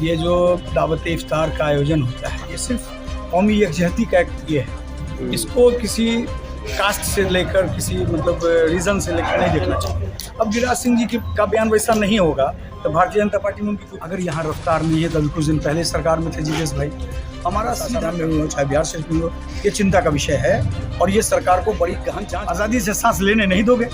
ये जो दावत इफ्तार का आयोजन होता है, ये सिर्फ कौमी यकजहती का एक ये है। इसको किसी कास्ट से लेकर, किसी मतलब रीजन से लेकर नहीं देखना चाहिए। अब गिरिराज सिंह जी का बयान वैसा नहीं होगा तो भारतीय जनता पार्टी में उनकी अगर यहाँ रफ्तार नहीं है, तो अभी कुछ दिन पहले सरकार में थे जीवेश भाई, हमारा सीधा में हो चाहे बिहार शरीफ में हो, ये चिंता का विषय है। और ये सरकार को बड़ी गहन जांच, आज़ादी से सांस लेने नहीं दोगे।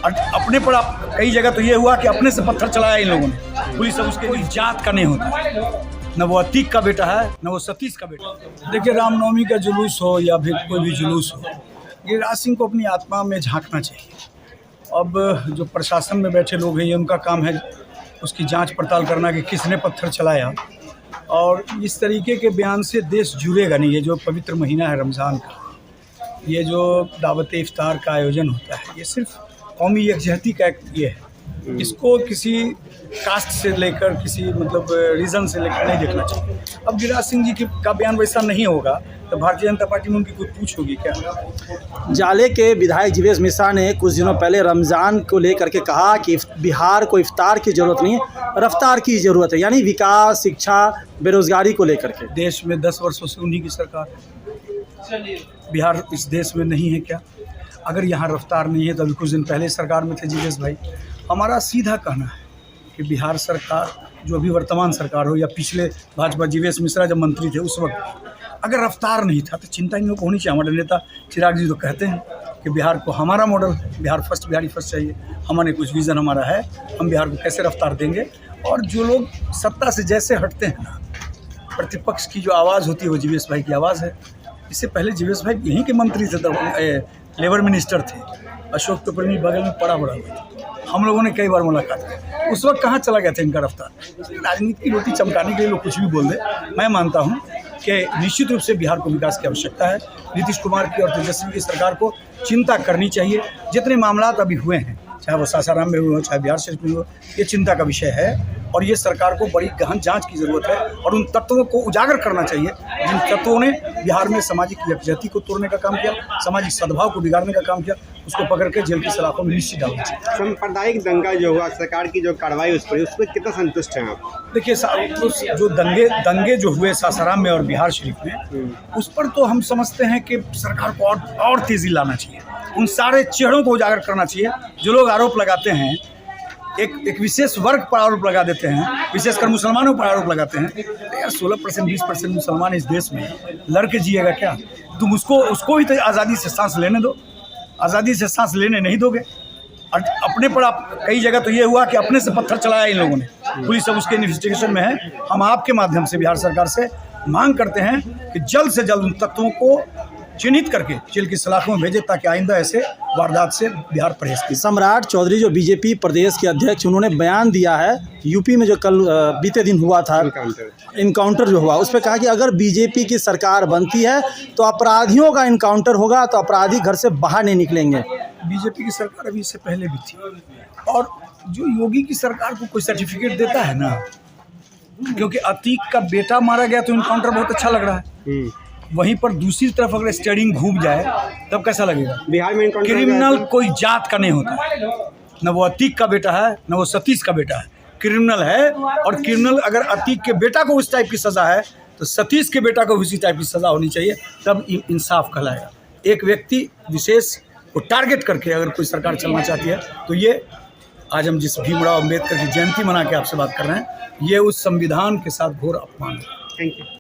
और अपने पर आप कई जगह तो ये हुआ कि अपने से पत्थर चलाया इन लोगों ने, पुलिस अब उसके कोई जात का नहीं होता, न वो अतीक का बेटा है न वो सतीश का बेटा। देखिए, रामनवमी का जुलूस हो या फिर कोई भी जुलूस हो, गिरिराज सिंह को अपनी आत्मा में झांकना चाहिए। अब जो प्रशासन में बैठे लोग हैं, ये उनका काम है उसकी जांच पड़ताल करना कि किसने पत्थर चलाया। और इस तरीके के बयान से देश जुड़ेगा नहीं। ये जो पवित्र महीना है रमज़ान का, ये जो दावत इफ्तार का आयोजन होता है, ये सिर्फ कौमी यकजहती का एक ये है। इसको किसी कास्ट से लेकर, किसी मतलब रीजन से लेकर नहीं देखना चाहिए। अब गिरिराज सिंह जी का बयान वैसा नहीं होगा तो भारतीय जनता पार्टी में उनकी कोई पूछ होगी क्या? जाले के विधायक जीवेश मिश्रा ने कुछ दिनों पहले रमज़ान को लेकर के कहा कि बिहार को इफ्तार की ज़रूरत नहीं है, रफ्तार की ज़रूरत है, यानी विकास, शिक्षा, बेरोजगारी को लेकर के। देश में 10 वर्षों से उन्हीं की सरकार है। बिहार इस देश में नहीं है क्या? अगर यहाँ रफ्तार नहीं है तो अभी कुछ दिन पहले सरकार में थे जीवेश भाई, हमारा सीधा कहना है कि बिहार सरकार, जो भी वर्तमान सरकार हो या पिछले भाजपा जीवेश मिश्रा जब मंत्री थे उस वक्त, अगर रफ्तार नहीं था तो चिंता इन लोगों को होनी चाहिए। हमारे नेता चिराग जी तो कहते हैं कि बिहार को हमारा model, Bihar first, Bihari first चाहिए। हमारे कुछ विज़न हमारा है, हम बिहार को कैसे रफ्तार देंगे। और जो लोग सत्ता से जैसे हटते हैं ना, प्रतिपक्ष की जो आवाज़ होती है वो जीवेश भाई की आवाज़ है। इससे पहले जीवेश भाई यहीं के मंत्री थे, लेबर मिनिस्टर थे, अशोक टोपरनी बगल में पड़ा हुआ था। हम लोगों ने कई बार मुलाकात की, उस वक्त कहाँ चला गया था इनका रफ्तार। राजनीति की रोटी चमकाने के लिए लोग कुछ भी बोल दे। मैं मानता हूँ कि निश्चित रूप से बिहार को विकास की आवश्यकता है। नीतीश कुमार की और तेजस्वी की सरकार को चिंता करनी चाहिए। जितने मामलात अभी हुए हैं, चाहे वो सासाराम में हुए हो, चाहे बिहार शरीफ में हो, ये चिंता का विषय है। और ये सरकार को बड़ी गहन जांच की ज़रूरत है और उन तत्वों को उजागर करना चाहिए जिन तत्वों ने बिहार में सामाजिक यकजहती को तोड़ने का काम किया, सामाजिक सद्भाव को बिगाड़ने का काम किया। उसको पकड़ के जेल की सलाखों में निश्चित डालना चाहिए। सांप्रदायिक दंगा जो हुआ, सरकार की जो कार्रवाई उस पर कितना संतुष्ट हैं आप? देखिए, जो दंगे जो हुए सासाराम में और बिहार शरीफ में, उस पर तो हम समझते हैं कि सरकार को और तेज़ी लाना चाहिए। उन सारे चेहरों को उजागर करना चाहिए जो लोग आरोप लगाते हैं, एक विशेष वर्ग पर आरोप लगा देते हैं, विशेषकर मुसलमानों पर आरोप लगाते हैं। तो यार 16% 20% मुसलमान इस देश में लड़के जिएगा क्या? तुम उसको ही तो आज़ादी से सांस लेने दो। आज़ादी से सांस लेने नहीं दोगे। और अपने पर आप कई जगह तो ये हुआ कि अपने से पत्थर चलाया इन लोगों ने, पुलिस अब उसके इन्वेस्टिगेशन में है। हम आपके माध्यम से बिहार सरकार से मांग करते हैं कि जल्द से जल्द उन तत्वों को चिन्हित करके जेल की सलाखों में भेजे ताकि आइंदा ऐसे वारदात से बिहार परहेज की। सम्राट चौधरी जो बीजेपी प्रदेश के अध्यक्ष, उन्होंने बयान दिया है यूपी में जो कल बीते दिन हुआ था इनकाउंटर जो हुआ, उस पर कहा कि अगर बीजेपी की सरकार बनती है तो अपराधियों का इनकाउंटर होगा, तो अपराधी घर से बाहर नहीं निकलेंगे। बीजेपी की सरकार अभी इससे पहले भी थी। और जो योगी की सरकार को कोई सर्टिफिकेट देता है ना, क्योंकि अतीक का बेटा मारा गया तो इनकाउंटर बहुत अच्छा लग रहा है। वहीं पर दूसरी तरफ अगर स्टेयरिंग घूम जाए तब कैसा लगेगा? बिहार में क्रिमिनल कोई जात का नहीं होता, न वो अतीक का बेटा है न वो सतीश का बेटा है, क्रिमिनल है। और क्रिमिनल अगर अतीक के बेटा को उस टाइप की सज़ा है तो सतीश के बेटा को उसी टाइप की सज़ा होनी चाहिए, तब इंसाफ कहलाएगा। एक व्यक्ति विशेष को टारगेट करके अगर कोई सरकार चलना चाहती है तो ये आज हम जिस भीमराव अम्बेडकर की जयंती मना के आपसे बात कर रहे हैं, ये उस संविधान के साथ घोर अपमान है। Thank you.